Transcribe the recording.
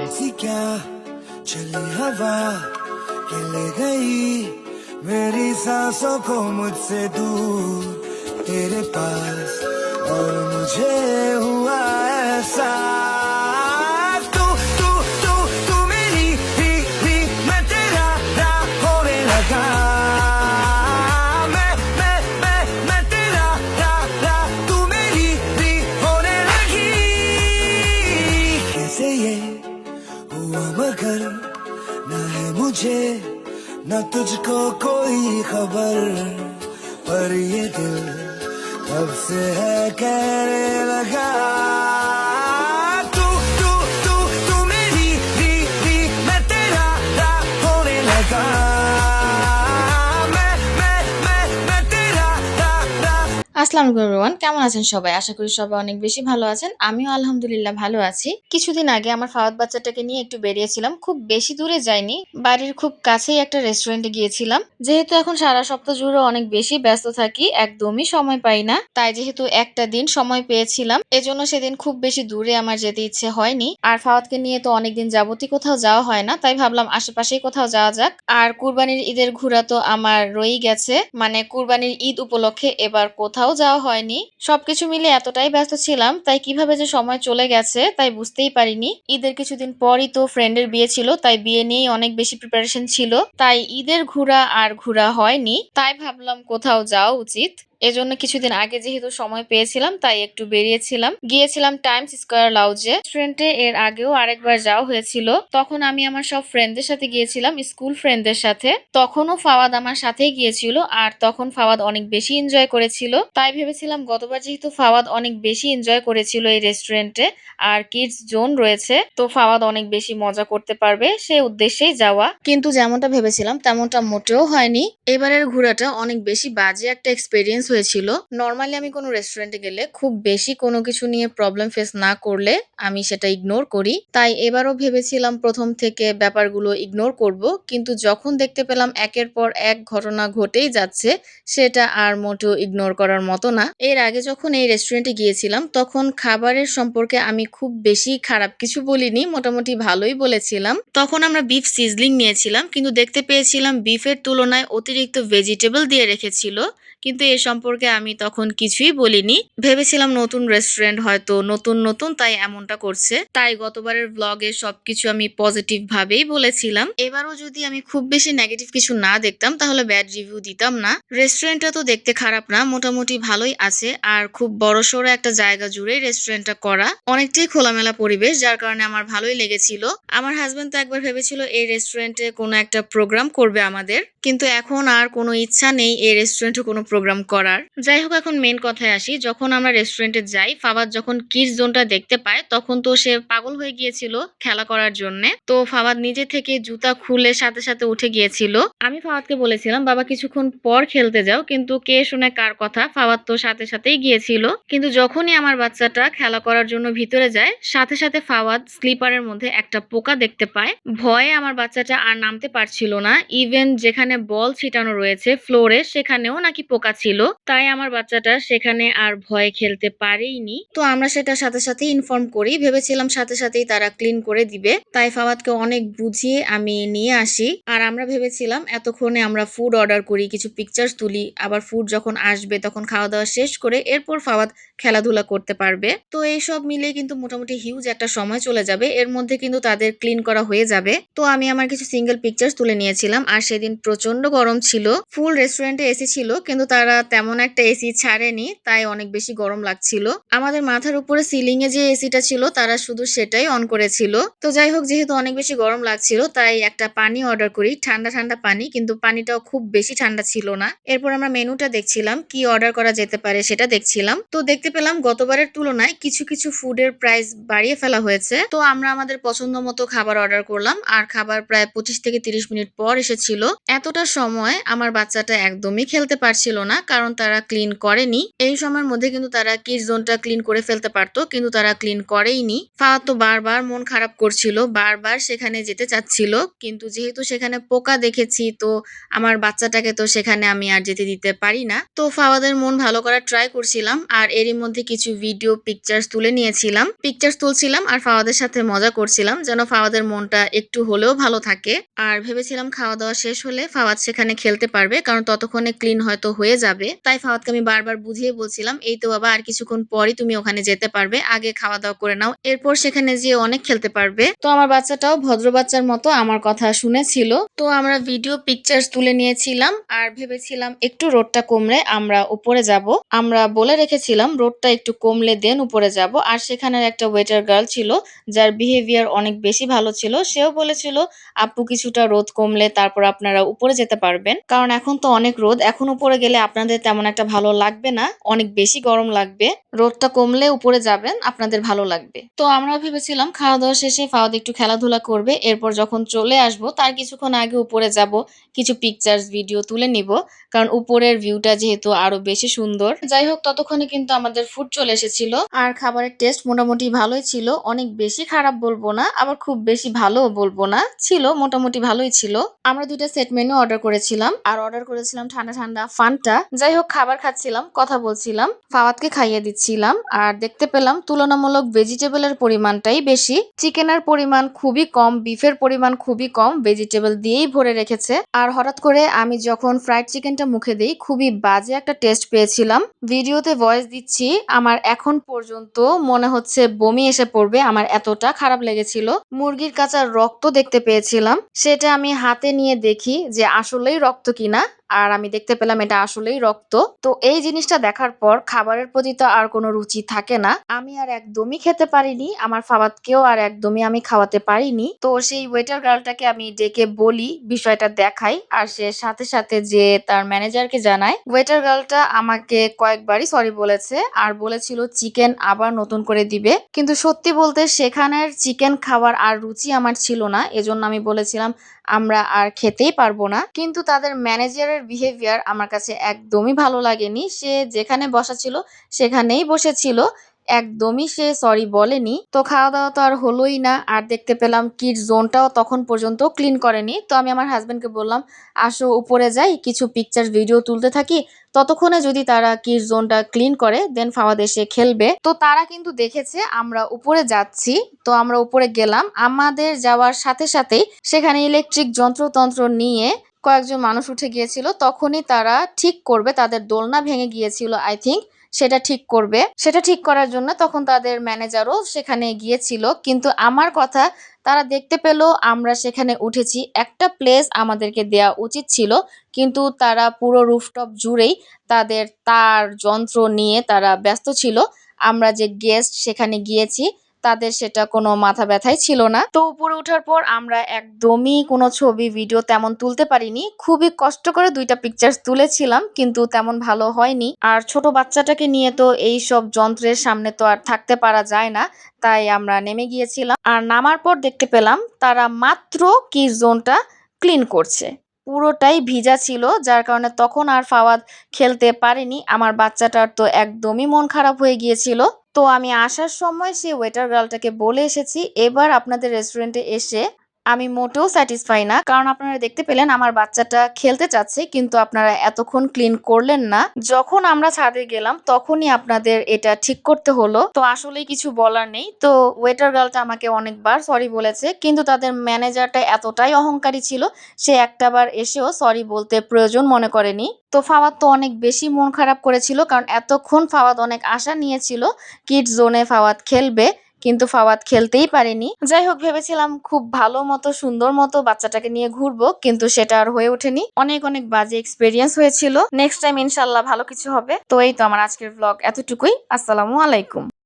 सी क्या चली हवा के ले गई मेरी सांसों को मुझसे दूर तेरे पास और मुझे हुआ ऐसा तू तू तू तू मेरी भी मैं तेरा होने लगा मैं तेरा तू मेरी भी होने लगी कैसे ये हुआ मगर न है मुझे न तुझको कोई खबर पर ये दिल कब से है कहने लगा तू तू तू तू मेरी भी मैं तेरा होने लगा मैं तेरा আসসালামু আলাইকুম এভরিওয়ান, কেমন আছেন সবাই? আশা করি সবাই অনেক বেশি ভালো আছেন। আমিও আলহামদুলিল্লাহ ভালো আছি। কিছুদিন আগে আমার ফাওয়াদ বাচ্চাটাকে নিয়ে একটু বেরিয়েছিলাম। খুব বেশি দূরে যাইনি, বাড়ির খুব কাছেই একটা রেস্টুরেন্টে গিয়েছিলাম। যেহেতু এখন সারা সপ্তাহ জুড়ে অনেক বেশি ব্যস্ত থাকি, একদমই সময় পাই না। তাই যেহেতু একটা দিন সময় পেয়েছিলাম, এজন্য সেদিন খুব বেশি দূরে আমার যেতে ইচ্ছে হয়নি। আর ফাওয়াদকে নিয়ে তো অনেকদিন যাবতই কোথাও যাওয়া হয় না, তাই ভাবলাম আশেপাশেই কোথাও যাওয়া যাক। আর কুরবানির ঈদের ঘোরা তো আমার রয়েই গেছে, মানে কুরবানির ঈদ উপলক্ষে এবার কোথাও যাওয়া হয়নি। সবকিছু মিলে এতটাই ব্যস্ত ছিলাম, তাই কিভাবে যে সময় চলে গেছে তাই বুঝতেই পারিনি। ঈদের কিছুদিন পরই তো ফ্রেন্ডের বিয়ে ছিল, তাই বিয়ে নিয়েই অনেক বেশি প্রিপারেশন ছিল, তাই ঈদের ঘোরা আর ঘোরা হয়নি। তাই ভাবলাম কোথাও যাওয়া উচিত। এজন্য কিছুদিন আগে যেহেতু সময় পেয়েছিলাম তাই একটু বেরিয়েছিলাম, গিয়েছিলাম টাইমস স্কয়ার লাউজে। রেস্টুরেন্টে এর আগেও আরেকবার যাওয়া হয়েছিল, তখন আমি আমার সব ফ্রেন্ডদের সাথে গিয়েছিলাম, স্কুল ফ্রেন্ডদের সাথে। তখনও ফাওয়াদ আমার সাথেই গিয়েছিল, আর তখন ফাওয়াদ অনেক বেশি এনজয় করেছিল। তাই ভেবেছিলাম গতবার যেহেতু ফাওয়াদ অনেক বেশি এনজয় করেছিল এই রেস্টুরেন্টে, আর কিডস জোন রয়েছে, তো ফাওয়াদ অনেক বেশি মজা করতে পারবে, সেই উদ্দেশ্যেই যাওয়া। কিন্তু যেমনটা ভেবেছিলাম তেমনটা মোটেও হয়নি। এবারের ঘোরাটা অনেক বেশি বাজে একটা এক্সপেরিয়েন্স হয়েছিল। নর্মালি আমি কোনো রেস্টুরেন্টে গেলে খুব বেশি কোনো কিছু নিয়ে প্রবলেম ফেস না করলে আমি সেটা ইগনোর করি। তাই এবারও ভেবেছিলাম প্রথম থেকে ব্যাপারগুলো ইগনোর করব, কিন্তু যখন দেখতে পেলাম একের পর এক ঘটনা ঘটেই যাচ্ছে, সেটা আর মোটেও ইগনোর করার মতো না। এর আগে যখন এই রেস্টুরেন্টে গিয়েছিলাম তখন খাবারের সম্পর্কে আমি খুব বেশি খারাপ কিছু বলিনি, মোটামুটি ভালোই বলেছিলাম। তখন আমরা বিফ সিজলিং নিয়েছিলাম, কিন্তু দেখতে পেয়েছিলাম বিফের তুলনায় অতিরিক্ত ভেজিটেবল দিয়ে রেখেছিল, কিন্তু এ সম্পর্কে আমি তখন কিছুই বলিনি। ভেবেছিলাম নতুন রেস্টুরেন্ট, হয়তো নতুন তাই এমনটা করছে। তাই গতবারের ব্লগে সবকিছু আমি পজিটিভ ভাবেই বলেছিলাম। এবারও যদি আমি খুব বেশি নেগেটিভ কিছু না দেখতাম তাহলে ব্যাড রিভিউ দিতাম না। রেস্টুরেন্টটা তো দেখতে খারাপ না, মোটামুটি ভালোই আছে, আর খুব বড়সড় একটা জায়গা জুড়ে রেস্টুরেন্টটা করা, অনেকটাই খোলামেলা পরিবেশ, যার কারণে আমার ভালোই লেগেছিল। আমার হাজবেন্ড তো একবার ভেবেছিল এই রেস্টুরেন্টে কোনো একটা প্রোগ্রাম করবে আমাদের, কিন্তু এখন আর কোনো ইচ্ছা নেই এই রেস্টুরেন্টে কোনো প্রোগ্রাম করার। যাই হোক, এখন মেন কথায় আসি। যখন আমরা রেস্টুরেন্টে যাই, ফাওয়াদ যখন কিডস জোনটা দেখতে পায় তখন তো সে পাগল হয়ে গিয়েছিল খেলা করার জন্য। তো ফাওয়াদ নিজে থেকে জুতা খুলে সাথে সাথে উঠে গিয়েছিল। আমি ফাওয়াদকে বলেছিলাম বাবা কিছুক্ষণ পর খেলতে যাও, কিন্তু কে শুনে কার কথা, ফাওয়াদ তো সাথে সাথেই গিয়েছিল। কিন্তু যখনই আমার বাচ্চাটা খেলা করার জন্য ভিতরে যায়, সাথে সাথে ফাওয়াদ স্লিপারের মধ্যে একটা পোকা দেখতে পায়। ভয়ে আমার বাচ্চাটা আর নামতে পারছিল না, ইভেন যেখানে বল ছিটানো রয়েছে ফ্লোরে সেখানেও নাকি পোকা ছিল। তাই আমার বাচ্চাটা সেখানে আর ভয়ে খেলতে পারেইনি। তো আমরা সেটা সাথে সাথে ইনফর্ম করি, ভেবেছিলাম সাথে সাথেই তারা ক্লিন করে দিবে। তাই ফাওয়াদকে অনেক বুঝিয়ে আমি নিয়ে আসি, আর আমরা ভেবেছিলাম এতক্ষণে আমরা ফুড অর্ডার করি, কিছু পিকচার্স তুলি, আবার ফুড যখন আসবে তখন খাওয়া দাওয়া শেষ করে এরপর ফাওয়াদ খেলাধুলা করতে পারবে। তো এই সব মিলে কিন্তু মোটামুটি হিউজ একটা সময় চলে যাবে, এর মধ্যে কিন্তু তাদের ক্লিন করা হয়ে যাবে। তো আমি আমার কিছু সিঙ্গেল পিকচার্স তুলে নিয়েছিলাম। আর সেদিন প্রচন্ড গরম ছিল, ফুল রেস্টুরেন্টে এসি ছিল, কিন্তু তারা তেমন একটা এসি ছাড়েনি, তাই অনেক বেশি গরম লাগছিল। আমাদের মাথার উপরে সিলিং এ যে এসিটা ছিল তারা শুধু সেটাই অন করেছিল। তো যাই হোক, যেহেতু অনেক বেশি গরম লাগছিল তাই একটা পানি অর্ডার করি, ঠান্ডা ঠান্ডা পানি, কিন্তু পানিটাও খুব বেশি ঠান্ডা ছিল না। এরপর আমরা মেনুটা দেখছিলাম, কি অর্ডার করা যেতে পারে সেটা দেখছিলাম। তো দেখতে পেলাম গতবারের তুলনায় কিছু কিছু ফুডের প্রাইস বাড়িয়ে ফেলা হয়েছে। তো আমরা আমাদের পছন্দ মতো খাবার অর্ডার করলাম, আর খাবার প্রায় 25 থেকে 30 মিনিট পর এসেছিল। এতটা সময় আমার বাচ্চাটা একদমই খেলতে পারছিল ছিল না, কারণ তারা ক্লিন করেনি। এই সময়ের মধ্যে কিন্তু তারা কিডস জোনটা ক্লিন করে ফেলতে পারতো, কিন্তু তারা ক্লিন করেইনি। ফাওয়াদ তো বারবার মন খারাপ করছিল, বারবার সেখানে যেতে চাচ্ছিল, কিন্তু যেহেতু সেখানে পোকা দেখেছি, তো আমার বাচ্চাটাকে তো সেখানে আমি আর যেতে দিতে পারি না। তো ফাওয়াদের মন ভালো করার ট্রাই করছিলাম, আর এরই মধ্যে কিছু ভিডিও পিকচার্স তুলে নিয়েছিলাম, পিকচার্স তুলছিলাম আর ফাওয়াদের সাথে মজা করছিলাম, যেন ফাওয়াদের মনটা একটু হলেও ভালো থাকে। আর ভেবেছিলাম খাওয়া দাওয়া শেষ হলে ফাওয়াদ সেখানে খেলতে পারবে, কারণ ততক্ষণে ক্লিন হয়তো হয়ে যাবে। তাই ফাওয়াদকে আমি বারবার বুঝিয়ে বলছিলাম, এই তো বাবা, আর কিছুক্ষণ পরই তুমি ওখানে যেতে পারবে, আগে খাওয়া দাওয়া করে নাও, এরপর সেখানে যেয়ে অনেক খেলতে পারবে। তো আমার বাচ্চাটাও ভদ্র বাচ্চার মতো আমার কথা শুনেছিল। তো আমরা ভিডিও পিকচার্স তুলে নিয়েছিলাম আর ভেবেছিলাম একটু রোদটা কমলে আমরা উপরে যাব। আমরা বলে রেখেছিলাম রোদটা একটু কমলে দেন উপরে যাব। আর সেখানের একটা ওয়েটার গার্ল ছিল যার বিহেভিয়ার অনেক বেশি ভালো ছিল, সেও বলেছিল আপু কিছুটা রোদ কমলে তারপর আপনারা উপরে যেতে পারবেন, কারণ এখন তো অনেক রোদ, এখন উপরে গেলে আপনাদের তেমন একটা ভালো লাগবে না, অনেক বেশি গরম লাগবে, রোদটা কমলে উপরে যাবেন আপনাদের ভালো লাগবে। তো আমরা ভেবেছিলাম খাওয়া দাওয়া শেষে ফাওয়াদ একটু খেলাধুলা করবে, এরপর যখন চলে আসবো তার কিছুক্ষণ আগে উপরে যাব, কিছু পিকচার্স ভিডিও তুলে নিব, কারণ উপরের ভিউটা যেহেতু আরো বেশি সুন্দর। যাই হোক, ততক্ষণে কিন্তু আমাদের ফুড চলে এসেছিল আর খাবারের টেস্ট মোটামুটি ভালোই ছিল, অনেক বেশি খারাপ বলবো না, আবার খুব বেশি ভালো বলবো না, ছিল মোটামুটি ভালোই ছিল। আমরা 2টা সেট মেনু অর্ডার করেছিলাম আর অর্ডার করেছিলাম ঠান্ডা ঠান্ডা ফান্টা। যাই হোক, খাবার খাচ্ছিলাম, কথা বলছিলাম, ফাওয়াদকে খাইয়ে দিচ্ছিলাম, আর দেখতে পেলাম তুলনামূলক ভেজিটেবলের পরিমাণটাই বেশি, চিকেনের পরিমাণ খুবই কম, বিফের পরিমাণ খুবই কম, ভেজিটেবল দিয়েই ভরে রেখেছে। আর হঠাৎ করে আমি যখন ফ্রাইড চিকেনটা মুখে দিই, খুবই বাজে একটা টেস্ট পেয়েছিলাম। ভিডিওতে ভয়েস দিচ্ছি, আমার এখন পর্যন্ত মনে হচ্ছে বমি এসে পড়বে, আমার এতটা খারাপ লেগেছিল। মুরগির কাঁচা রক্ত দেখতে পেয়েছিলাম, সেটা আমি হাতে নিয়ে দেখি যে আসলেই রক্ত কিনা, আর আমি দেখতে পেলাম এটা আসলেই রক্ত। তো এই জিনিসটা দেখার পর খাবারের প্রতি তো আর কোনো রুচি থাকে না, আমি আর একদমই খেতে পারিনি, আমার ফাওয়াদকেও আর একদমই আমি খাওয়াতে পারিনি। তো সেই ওয়েটার গার্লটাকে আমি ডেকে বলি, বিষয়টা দেখাই, আর সে সাথে সাথে যে তার ম্যানেজারকে জানায়। ওয়েটার গার্লটা আমাকে কয়েকবারই সরি বলেছে আর বলেছিল চিকেন আবার নতুন করে দিবে, কিন্তু সত্যি বলতে সেখানের চিকেন খাবার আর রুচি আমার ছিল না, এজন্য আমি বলেছিলাম আমরা আর খেতেই পারবো না। কিন্তু তাদের ম্যানেজারের বিহেভিয়ার আমার কাছে একদমই ভালো লাগেনি, সে যেখানে বসা ছিল সেখানেই বসেছিল, একদমই সে সরি বলেনি। তো খাওয়া দাওয়া তো আর হলোই না, আর দেখতে পেলাম কিডস জোনটাও তখন পর্যন্ত ক্লিন করেনি। তো আমি আমার হাজবেন্ডকে বললাম আসো উপরে যাই, কিছু পিকচার ভিডিও তুলতে থাকি, ততক্ষণে যদি তারা কিডস জোনটা ক্লিন করে দেন ফাওয়াদ এসে খেলবে। তো তারা কিন্তু দেখেছে আমরা উপরে যাচ্ছি, তো আমরা উপরে গেলাম, আমাদের যাওয়ার সাথে সাথেই সেখানে ইলেকট্রিক যন্ত্রতন্ত্র নিয়ে কয়েকজন মানুষ উঠে গিয়েছিল, তখনই তারা ঠিক করবে, তাদের দোলনা ভেঙে গিয়েছিল আই থিঙ্ক, সেটা ঠিক করবে, সেটা ঠিক করার জন্য তখন তাদের ম্যানেজারও সেখানে গিয়েছিল। কিন্তু আমার কথা তারা দেখতে পেল আমরা সেখানে উঠেছি, একটা প্লেস আমাদেরকে দেয়া উচিত ছিল, কিন্তু তারা পুরো রুফটপ জুড়েই তাদের তার যন্ত্র নিয়ে তারা ব্যস্ত ছিল। আমরা যে গেস্ট সেখানে গিয়েছি তাদের সেটা কোনো মাথা ব্যথাই ছিল না। তো উপরে ওঠার পর আমরা একদমই কোনো ছবি ভিডিও তেমন তুলতে পারিনি, খুবই কষ্ট করে 2টা পিকচার্স তুলেছিলাম, কিন্তু তেমন ভালো হয়নি। আর ছোট বাচ্চাটাকে নিয়ে তো এই সব যন্ত্রের সামনে তো আর থাকতে পারা যায় না, তাই আমরা নেমে গিয়েছিলাম। আর নামার পর দেখতে পেলাম তারা মাত্র কিডস জোনটা ক্লিন করছে, পুরোটাই ভিজা ছিল, যার কারণে তখন আর ফাওয়াদ খেলতে পারেনি। আমার বাচ্চাটার তো একদমই মন খারাপ হয়ে গিয়েছিল। তো আমি আসার সময় সেই ওয়েটার গার্লটাকে বলে এসেছি এবার আপনাদের রেস্টুরেন্টে এসে আমি মোটেও স্যাটিসফাই না, কারণ আপনারা দেখতে পেলেন আমার বাচ্চাটা খেলতে চাচ্ছে, কিন্তু আপনারা এতক্ষণ ক্লিন করলেন না, যখন আমরা ছাদে গেলাম তখনই আপনাদের এটা ঠিক করতে হলো। তো আসলেই কিছু বলার নেই। তো ওয়েটার গার্লটা আমাকে অনেকবার সরি বলেছে, কিন্তু তাদের ম্যানেজারটা এতটাই অহংকারী ছিল, সে একটাবার এসেও সরি বলতে প্রয়োজন মনে করেনি। তো ফাওয়াদ তো অনেক বেশি মন খারাপ করেছিল, কারণ এতক্ষণ ফাওয়াদ অনেক আশা নিয়েছিল কিডস জোনে ফাওয়াদ খেলবে, কিন্তু ফাওয়াদ খেলতেই পারেনি। যাই হোক, ভেবেছিলাম খুব ভালো মতো সুন্দর মতো বাচ্চাটাকে নিয়ে ঘুরবো, কিন্তু সেটা আর হয়ে ওঠেনি, অনেক অনেক বাজে এক্সপেরিয়েন্স হয়েছিল। নেক্সট টাইম ইনশাল্লাহ ভালো কিছু হবে। তো এই তো আমার আজকের ব্লগ এতটুকুই। আসসালামু আলাইকুম।